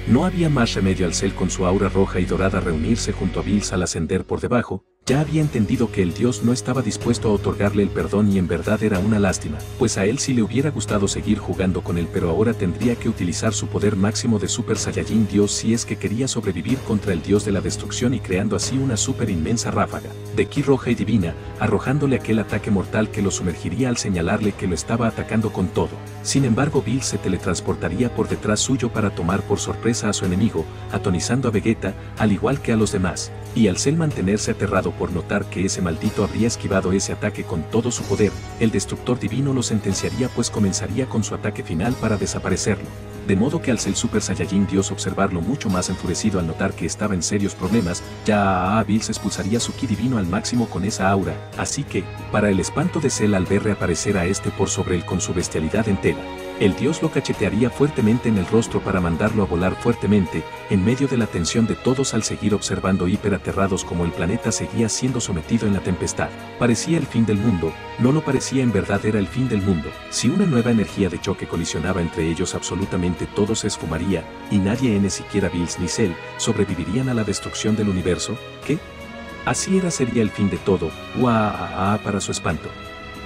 No había más remedio al Cell con su aura roja y dorada reunirse junto a Bills al ascender por debajo, ya había entendido que el dios no estaba dispuesto a otorgarle el perdón y en verdad era una lástima, pues a él sí le hubiera gustado seguir jugando con él pero ahora tendría que utilizar su poder máximo de Super Saiyajin Dios si es que quería sobrevivir contra el dios de la destrucción y creando así una super inmensa ráfaga de ki roja y divina, arrojándole aquel ataque mortal que lo sumergiría al señalarle que lo estaba atacando con todo. Sin embargo Bills se teletransportaría por detrás suyo para tomar por sorpresa a su enemigo, atonizando a Vegeta, al igual que a los demás, y al Cell mantenerse aterrado por notar que ese maldito habría esquivado ese ataque con todo su poder, el destructor divino lo sentenciaría pues comenzaría con su ataque final para desaparecerlo. De modo que al Cell Super Saiyajin Dios observarlo mucho más enfurecido al notar que estaba en serios problemas, ya a Bills expulsaría su ki divino al máximo con esa aura, así que, para el espanto de Cell al ver reaparecer a este por sobre él con su bestialidad entera, el dios lo cachetearía fuertemente en el rostro para mandarlo a volar fuertemente, en medio de la tensión de todos al seguir observando hiperaterrados como el planeta seguía siendo sometido en la tempestad. Parecía el fin del mundo, no lo parecía en verdad era el fin del mundo. Si una nueva energía de choque colisionaba entre ellos absolutamente todo se esfumaría, y nadie ni siquiera Bills ni Cell, sobrevivirían a la destrucción del universo, ¿qué? Así sería el fin de todo, para su espanto.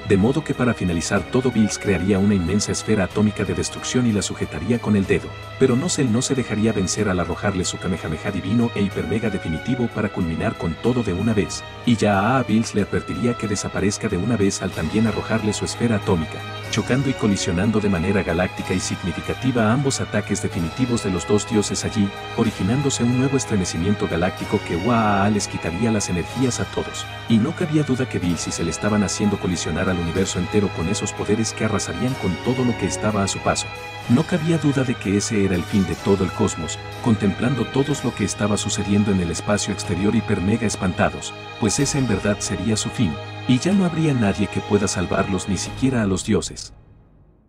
De modo que para finalizar todo Bills crearía una inmensa esfera atómica de destrucción y la sujetaría con el dedo, pero Cell no se dejaría vencer al arrojarle su Kamehameha divino e hipermega definitivo para culminar con todo de una vez, y ya a Bills le advertiría que desaparezca de una vez al también arrojarle su esfera atómica, chocando y colisionando de manera galáctica y significativa ambos ataques definitivos de los dos dioses allí, originándose un nuevo estremecimiento galáctico que les quitaría las energías a todos, y no cabía duda que Bills y se le estaban haciendo colisionar al universo entero con esos poderes que arrasarían con todo lo que estaba a su paso. No cabía duda de que ese era el fin de todo el cosmos, contemplando todos lo que estaba sucediendo en el espacio exterior hiper mega espantados, pues ese en verdad sería su fin, y ya no habría nadie que pueda salvarlos ni siquiera a los dioses.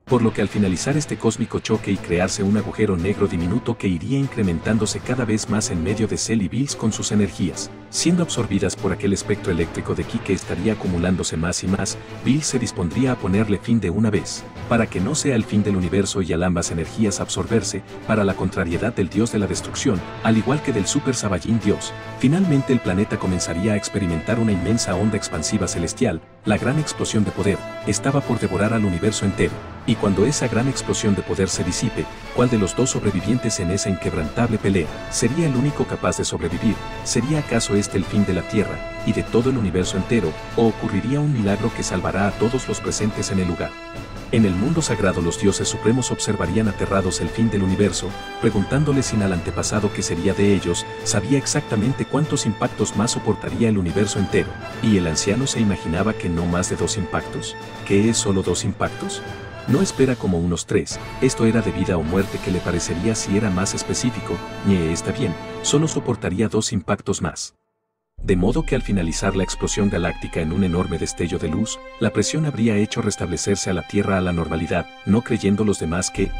Por lo que al finalizar este cósmico choque y crearse un agujero negro diminuto que iría incrementándose cada vez más en medio de Cell y Bills con sus energías, siendo absorbidas por aquel espectro eléctrico de ki que estaría acumulándose más y más, Bills se dispondría a ponerle fin de una vez, para que no sea el fin del universo y al ambas energías absorberse, para la contrariedad del dios de la destrucción, al igual que del Super Saiyajin Dios. Finalmente el planeta comenzaría a experimentar una inmensa onda expansiva celestial, la gran explosión de poder, estaba por devorar al universo entero. Y cuando esa gran explosión de poder se disipe, ¿cuál de los dos sobrevivientes en esa inquebrantable pelea sería el único capaz de sobrevivir? ¿Sería acaso este el fin de la Tierra y de todo el universo entero, o ocurriría un milagro que salvará a todos los presentes en el lugar? En el mundo sagrado los dioses supremos observarían aterrados el fin del universo, preguntándole sin al antepasado qué sería de ellos, sabía exactamente cuántos impactos más soportaría el universo entero, y el anciano se imaginaba que no más de 2 impactos. ¿Qué es solo 2 impactos? No espera como unos 3, esto era de vida o muerte que le parecería si era más específico, está bien, solo soportaría 2 impactos más. De modo que al finalizar la explosión galáctica en un enorme destello de luz, la presión habría hecho restablecerse a la Tierra a la normalidad, no creyendo los demás que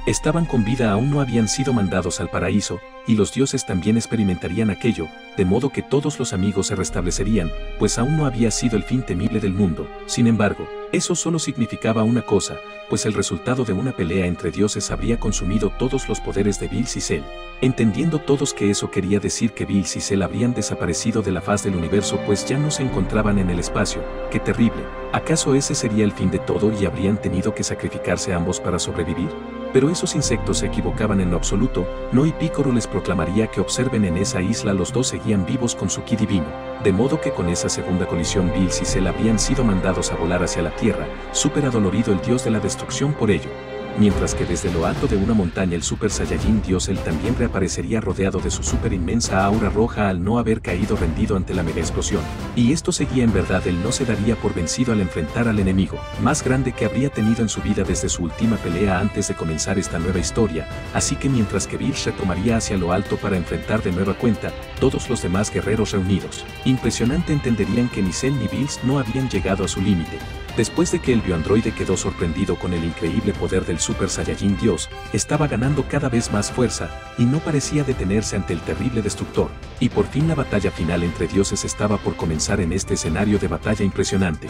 estaban con vida aún no habían sido mandados al paraíso, y los dioses también experimentarían aquello, de modo que todos los amigos se restablecerían, pues aún no había sido el fin temible del mundo. Sin embargo, eso solo significaba una cosa, pues el resultado de una pelea entre dioses habría consumido todos los poderes de Bills y Cell. Entendiendo todos que eso quería decir que Bills y Cell habrían desaparecido de la faz del universo pues ya no se encontraban en el espacio. ¡Qué terrible! ¿Acaso ese sería el fin de todo y habrían tenido que sacrificarse ambos para sobrevivir? Pero esos insectos se equivocaban en lo absoluto, no, y Picoro les proclamaría que observen en esa isla los dos seguían vivos con su ki divino, de modo que con esa segunda colisión Bills y Cell habrían sido mandados a volar hacia la Tierra, súper adolorido el dios de la destrucción por ello. Mientras que desde lo alto de una montaña el Super Saiyajin Dios él también reaparecería rodeado de su super inmensa aura roja al no haber caído rendido ante la mega explosión. Y esto seguía en verdad, él no se daría por vencido al enfrentar al enemigo más grande que habría tenido en su vida desde su última pelea antes de comenzar esta nueva historia, así que mientras que Bills retomaría hacia lo alto para enfrentar de nueva cuenta todos los demás guerreros reunidos, impresionante entenderían que ni Cell ni Bills no habían llegado a su límite. Después de que el bioandroide quedó sorprendido con el increíble poder del Super Saiyajin Dios, estaba ganando cada vez más fuerza, y no parecía detenerse ante el terrible destructor, y por fin la batalla final entre dioses estaba por comenzar en este escenario de batalla impresionante.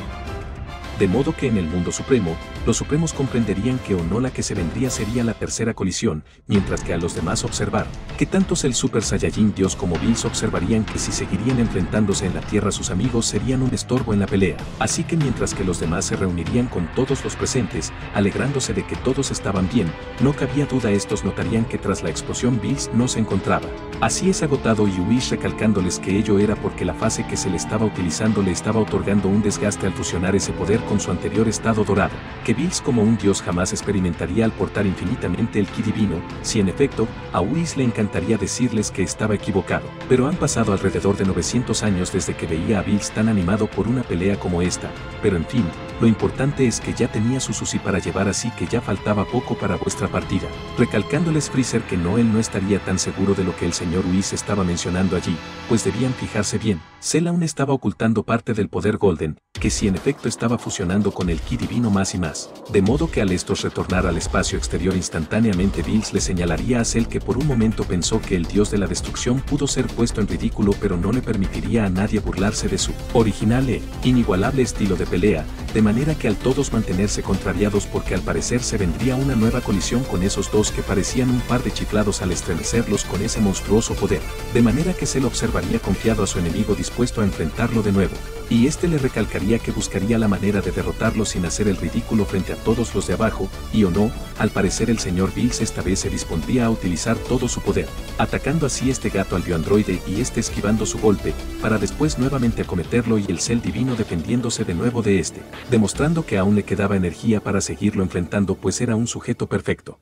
De modo que en el mundo supremo, los supremos comprenderían que o no la que se vendría sería la tercera colisión, mientras que a los demás observar, que tantos el Super Saiyajin Dios como Bills observarían que si seguirían enfrentándose en la Tierra sus amigos serían un estorbo en la pelea. Así que mientras que los demás se reunirían con todos los presentes, alegrándose de que todos estaban bien, no cabía duda estos notarían que tras la explosión Bills no se encontraba. Así es agotado y Whis recalcándoles que ello era porque la fase que se le estaba utilizando le estaba otorgando un desgaste al fusionar ese poder con su anterior estado dorado, que Bills como un dios jamás experimentaría al portar infinitamente el ki divino. Si en efecto, a Whis le encantaría decirles que estaba equivocado, pero han pasado alrededor de 900 años desde que veía a Bills tan animado por una pelea como esta, pero en fin, lo importante es que ya tenía su Susi para llevar, así que ya faltaba poco para vuestra partida. Recalcándoles Freezer que él no estaría tan seguro de lo que el señor Whis estaba mencionando allí, pues debían fijarse bien, Cell aún estaba ocultando parte del poder Golden, que si en efecto estaba fusionando con el ki divino más y más, de modo que al estos retornar al espacio exterior instantáneamente Bills le señalaría a Cell que por un momento pensó que el dios de la destrucción pudo ser puesto en ridículo, pero no le permitiría a nadie burlarse de su original e inigualable estilo de pelea, de manera que al todos mantenerse contrariados porque al parecer se vendría una nueva colisión con esos dos que parecían un par de chiflados al estremecerlos con ese monstruoso poder, de manera que Cell observaría confiado a su enemigo dispuesto a enfrentarlo de nuevo, y este le recalcaría que buscaría la manera de derrotarlo sin hacer el ridículo frente a todos los de abajo, y o no, al parecer el señor Bills esta vez se dispondría a utilizar todo su poder, atacando así este gato al bioandroide y este esquivando su golpe, para después nuevamente acometerlo y el Cell divino defendiéndose de nuevo de este, demostrando que aún le quedaba energía para seguirlo enfrentando pues era un sujeto perfecto.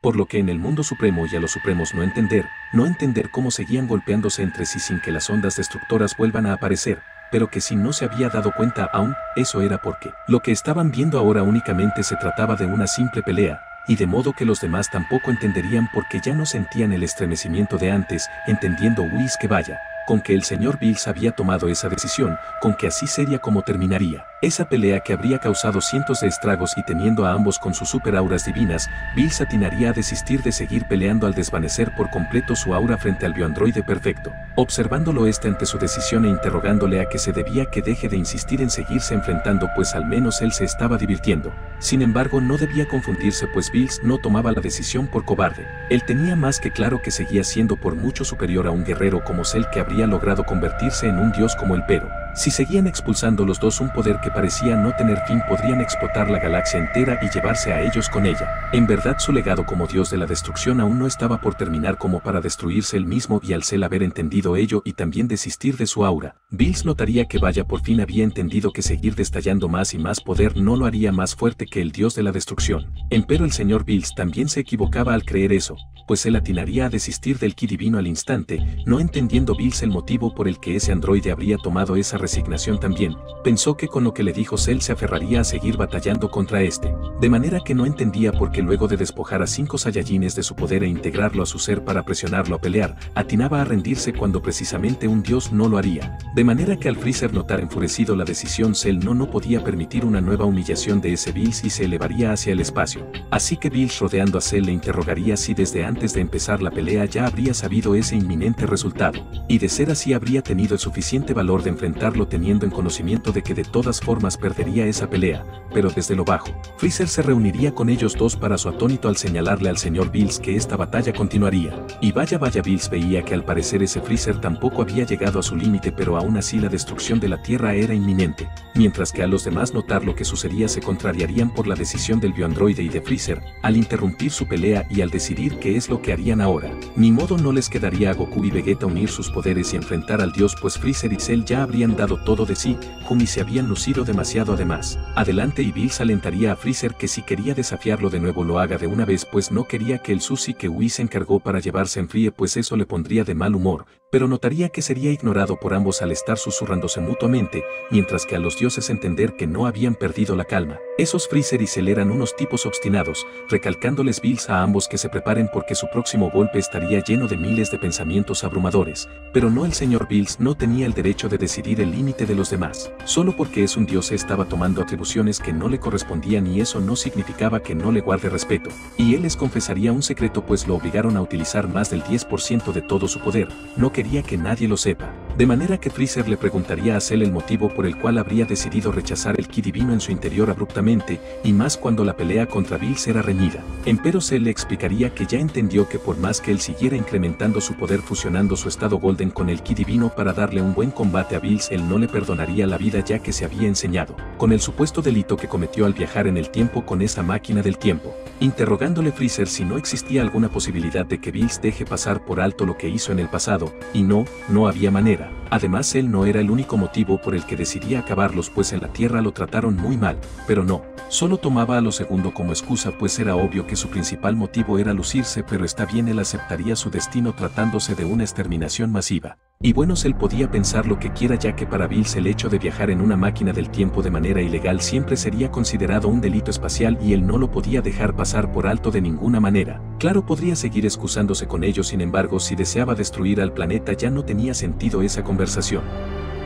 Por lo que en el mundo supremo y a los supremos no entender cómo seguían golpeándose entre sí sin que las ondas destructoras vuelvan a aparecer, pero que si no se había dado cuenta aún, eso era porque lo que estaban viendo ahora únicamente se trataba de una simple pelea, y de modo que los demás tampoco entenderían porque ya no sentían el estremecimiento de antes, entendiendo Whis que vaya, con que el señor Bills había tomado esa decisión, con que así sería como terminaría esa pelea que habría causado cientos de estragos, y teniendo a ambos con sus super auras divinas, Bills atinaría a desistir de seguir peleando al desvanecer por completo su aura frente al bioandroide perfecto, observándolo ante su decisión e interrogándole a qué se debía que deje de insistir en seguirse enfrentando pues al menos él se estaba divirtiendo. Sin embargo no debía confundirse pues Bills no tomaba la decisión por cobarde, él tenía más que claro que seguía siendo por mucho superior a un guerrero como Cell que habría logrado convertirse en un dios como él, pero si seguían expulsando los dos un poder que parecía no tener fin podrían explotar la galaxia entera y llevarse a ellos con ella. En verdad su legado como dios de la destrucción aún no estaba por terminar como para destruirse él mismo, y al Cell haber entendido ello y también desistir de su aura, Bills notaría que vaya por fin había entendido que seguir destallando más y más poder no lo haría más fuerte que el dios de la destrucción. Empero el señor Bills también se equivocaba al creer eso, pues él atinaría a desistir del ki divino al instante, no entendiendo Bills el motivo por el que ese androide habría tomado esa resignación también, pensó que con lo que le dijo Cell se aferraría a seguir batallando contra este. De manera que no entendía por qué luego de despojar a 5 Saiyajines de su poder e integrarlo a su ser para presionarlo a pelear, atinaba a rendirse cuando precisamente un dios no lo haría. De manera que al Freezer notar enfurecido la decisión, Cell no podía permitir una nueva humillación de ese Bills y se elevaría hacia el espacio. Así que Bills, rodeando a Cell, le interrogaría si desde antes de empezar la pelea ya habría sabido ese inminente resultado, y de ser así habría tenido el suficiente valor de enfrentarlo teniendo en conocimiento de que de todas formas perdería esa pelea, pero desde lo bajo. Freezer se reuniría con ellos dos para su atónito al señalarle al señor Bills que esta batalla continuaría. Y vaya Bills veía que al parecer ese Freezer tampoco había llegado a su límite, pero aún así la destrucción de la Tierra era inminente, mientras que a los demás notar lo que sucedía se contrariarían por la decisión del bioandroide y de Freezer, al interrumpir su pelea y al decidir qué es lo que harían ahora. Ni modo, no les quedaría a Goku y Vegeta unir sus poderes y enfrentar al dios, pues Freezer y Cell ya habrían dado todo de sí, y se habían lucido demasiado además. Adelante, y Bills alentaría a Freezer que si quería desafiarlo de nuevo lo haga de una vez, pues no quería que el Sushi que Whis se encargó para llevarse se enfríe, pues eso le pondría de mal humor, pero notaría que sería ignorado por ambos al estar susurrándose mutuamente, mientras que a los dioses entender que no habían perdido la calma. Esos Freezer y Cell eran unos tipos obstinados, recalcándoles Bills a ambos que se preparen porque su próximo golpe estaría lleno de miles de pensamientos abrumadores, pero no, el señor Bills no tenía el derecho de decidir el límite de los demás. Solo porque es un dios estaba tomando atribuciones que no le correspondían, y eso no significaba que no le guarde respeto. Y él les confesaría un secreto, pues lo obligaron a utilizar más del 10% de todo su poder, no quería que nadie lo sepa. De manera que Freezer le preguntaría a Cell el motivo por el cual habría decidido rechazar el ki divino en su interior abruptamente, y más cuando la pelea contra Bills era reñida. Empero Cell le explicaría que ya entendió que por más que él siguiera incrementando su poder fusionando su estado Golden con el ki divino para darle un buen combate a Bills, él no le perdonaría la vida ya que se había enseñado con el supuesto delito que cometió al viajar en el tiempo con esa máquina del tiempo. Interrogándole Freezer si no existía alguna posibilidad de que Bills deje pasar por alto lo que hizo en el pasado, y no había manera. Además, él no era el único motivo por el que decidía acabarlos, pues en la Tierra lo trataron muy mal, pero no, solo tomaba a lo segundo como excusa, pues era obvio que su principal motivo era lucirse, pero está bien, él aceptaría su destino tratándose de una exterminación masiva. Y bueno, Cell podía pensar lo que quiera, ya que para Bills el hecho de viajar en una máquina del tiempo de manera ilegal siempre sería considerado un delito espacial y él no lo podía dejar pasar por alto de ninguna manera. Claro, podría seguir excusándose con ellos, sin embargo, si deseaba destruir al planeta ya no tenía sentido esa conversación.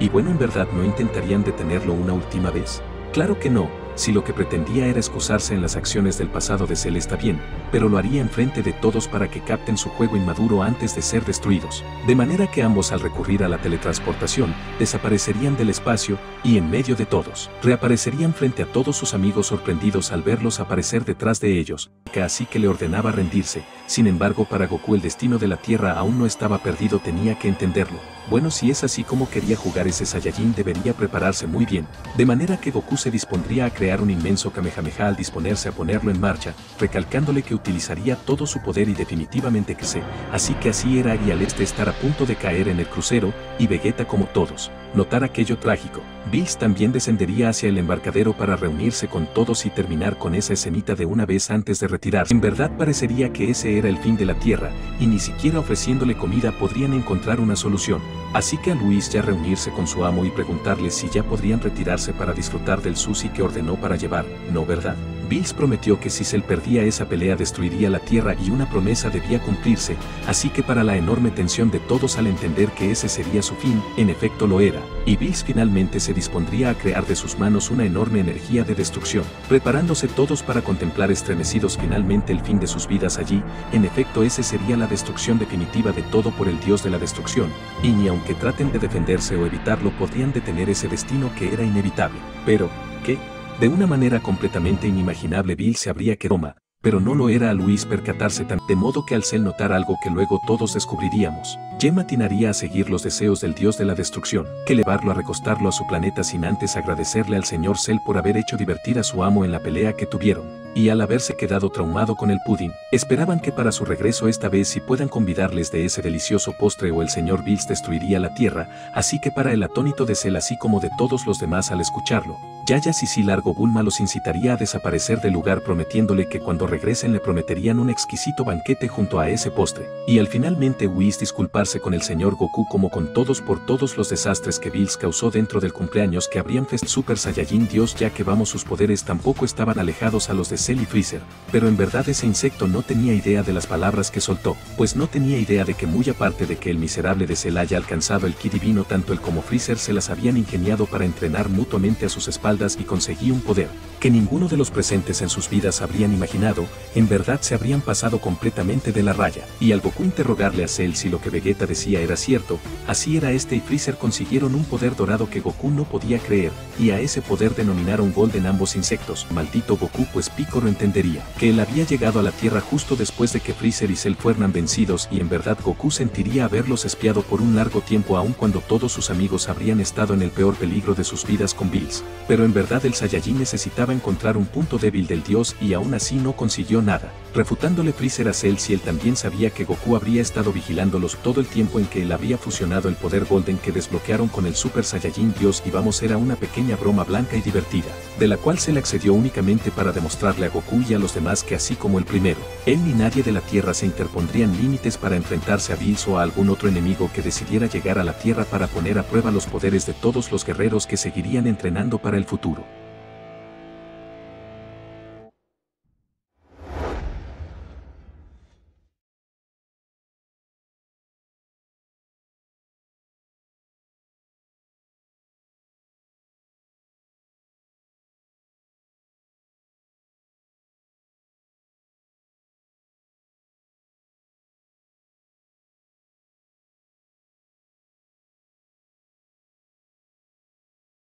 Y bueno, ¿en verdad no intentarían detenerlo una última vez? Claro que no. Si lo que pretendía era excusarse en las acciones del pasado de Cell está bien, pero lo haría enfrente de todos para que capten su juego inmaduro antes de ser destruidos. De manera que ambos, al recurrir a la teletransportación, desaparecerían del espacio y en medio de todos. Reaparecerían frente a todos sus amigos sorprendidos al verlos aparecer detrás de ellos, así que le ordenaba rendirse. Sin embargo, para Goku el destino de la Tierra aún no estaba perdido, tenía que entenderlo. Bueno, si es así como quería jugar ese Saiyajin, debería prepararse muy bien. De manera que Goku se dispondría a crear un inmenso Kamehameha al disponerse a ponerlo en marcha, recalcándole que utilizaría todo su poder y definitivamente que así que así era, y al estar a punto de caer en el crucero, y Vegeta, como todos, notar aquello trágico, Bills también descendería hacia el embarcadero para reunirse con todos y terminar con esa escenita de una vez antes de retirarse. En verdad parecería que ese era el fin de la Tierra, y ni siquiera ofreciéndole comida podrían encontrar una solución. Así que a Luis ya reunirse con su amo y preguntarle si ya podrían retirarse para disfrutar del sushi que ordenó para llevar, ¿no verdad? Bills prometió que si Cell perdía esa pelea destruiría la Tierra, y una promesa debía cumplirse, así que para la enorme tensión de todos al entender que ese sería su fin, en efecto lo era, y Bills finalmente se dispondría a crear de sus manos una enorme energía de destrucción, preparándose todos para contemplar estremecidos finalmente el fin de sus vidas allí. En efecto, ese sería la destrucción definitiva de todo por el dios de la destrucción, y ni aunque traten de defenderse o evitarlo podrían detener ese destino que era inevitable. Pero, ¿qué? De una manera completamente inimaginable Bills se habría que Roma, pero no lo era a Luis percatarse tan, de modo que al Cell notar algo que luego todos descubriríamos, Gem atinaría a seguir los deseos del dios de la destrucción, que llevarlo a recostarlo a su planeta sin antes agradecerle al señor Cell por haber hecho divertir a su amo en la pelea que tuvieron. y al haberse quedado traumado con el pudding, esperaban que para su regreso esta vez sí puedan convidarles de ese delicioso postre o el señor Bills destruiría la tierra, así que para el atónito de Cell así como de todos los demás al escucharlo, Yaya Sisi Largo Bulma los incitaría a desaparecer del lugar prometiéndole que cuando regresen le prometerían un exquisito banquete junto a ese postre, y al finalmente Whis disculparse con el señor Goku como con todos por todos los desastres que Bills causó dentro del cumpleaños que habrían fest Super Saiyajin Dios ya que vamos sus poderes tampoco estaban alejados a los de Cell y Freezer, pero en verdad ese insecto no tenía idea de las palabras que soltó, pues no tenía idea de que muy aparte de que el miserable de Cell haya alcanzado el ki divino tanto él como Freezer se las habían ingeniado para entrenar mutuamente a sus espaldas y conseguí un poder que ninguno de los presentes en sus vidas habrían imaginado, en verdad se habrían pasado completamente de la raya, y al Goku interrogarle a Cell si lo que Vegeta decía era cierto, así era este y Freezer consiguieron un poder dorado que Goku no podía creer, y a ese poder denominaron Golden ambos insectos, maldito Goku pues Piccolo entendería que él había llegado a la Tierra justo después de que Freezer y Cell fueran vencidos y en verdad Goku sentiría haberlos espiado por un largo tiempo aun cuando todos sus amigos habrían estado en el peor peligro de sus vidas con Bills, pero en verdad el Saiyajin necesitaba encontrar un punto débil del dios y aún así no consiguió nada, refutándole Freezer a Cell si él también sabía que Goku habría estado vigilándolos todo el tiempo en que él había fusionado el poder Golden que desbloquearon con el Super Saiyajin Dios y vamos era una pequeña broma blanca y divertida, de la cual Cell accedió únicamente para demostrarle a Goku y a los demás que así como el primero, él ni nadie de la Tierra se interpondrían límites para enfrentarse a Bills o a algún otro enemigo que decidiera llegar a la Tierra para poner a prueba los poderes de todos los guerreros que seguirían entrenando para el futuro.